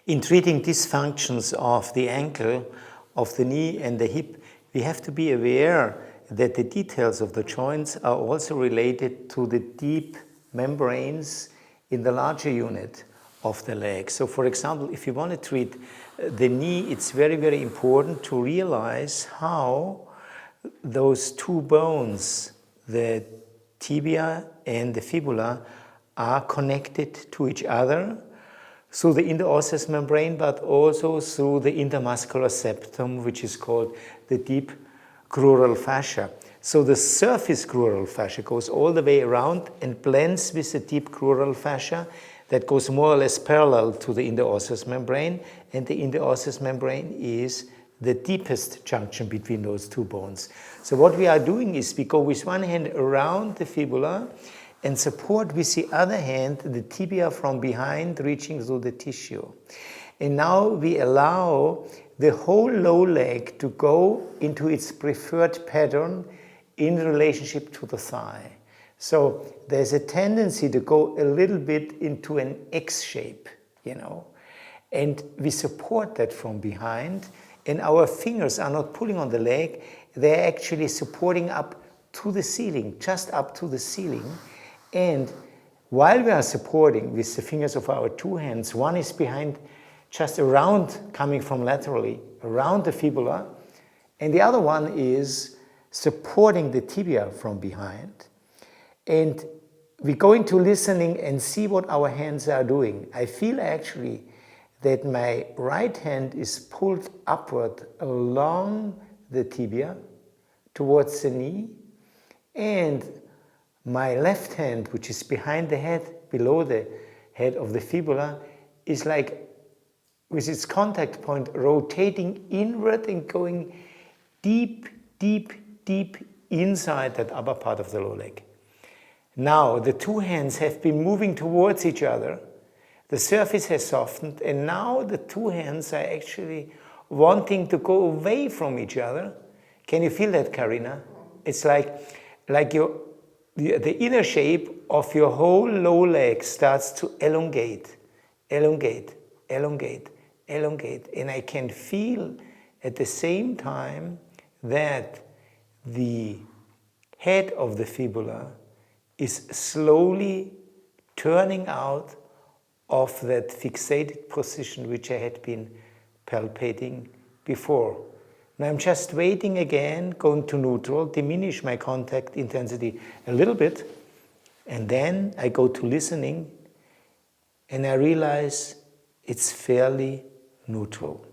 In treating dysfunctions of the ankle, of the knee and the hip, we have to be aware that the details of the joints are also related to the deep membranes in the larger unit of the leg. So for example, if you want to treat the knee, it's very, very important to realize how those two bones, the tibia and the fibula, are connected to each other through the interosseous membrane, but also through the intermuscular septum, which is called the deep crural fascia. So the surface crural fascia goes all the way around and blends with the deep crural fascia that goes more or less parallel to the interosseous membrane, and the interosseous membrane is the deepest junction between those two bones. So what we are doing is we go with one hand around the fibula and support with the other hand the tibia from behind, reaching through the tissue. And now we allow the whole low leg to go into its preferred pattern in relationship to the thigh. So there's a tendency to go a little bit into an X shape, you know, and we support that from behind, and our fingers are not pulling on the leg, they're actually supporting up to the ceiling, just up to the ceiling. And while we are supporting with the fingers of our two hands, one is behind, just around, coming from laterally, around the fibula, and the other one is supporting the tibia from behind. And we go into listening and see what our hands are doing. I feel actually that my right hand is pulled upward along the tibia towards the knee, and my left hand, which is behind the head, below the head of the fibula, is like, with its contact point, rotating inward and going deep, deep, deep inside that upper part of the lower leg. Now, the two hands have been moving towards each other. The surface has softened, and now the two hands are actually wanting to go away from each other. Can you feel that, Karina? It's like the inner shape of your whole lower leg starts to elongate, elongate, elongate, elongate. And I can feel at the same time that the head of the fibula is slowly turning out of that fixated position which I had been palpating before. Now I'm just waiting again, going to neutral, diminish my contact intensity a little bit, and then I go to listening and I realize it's fairly neutral.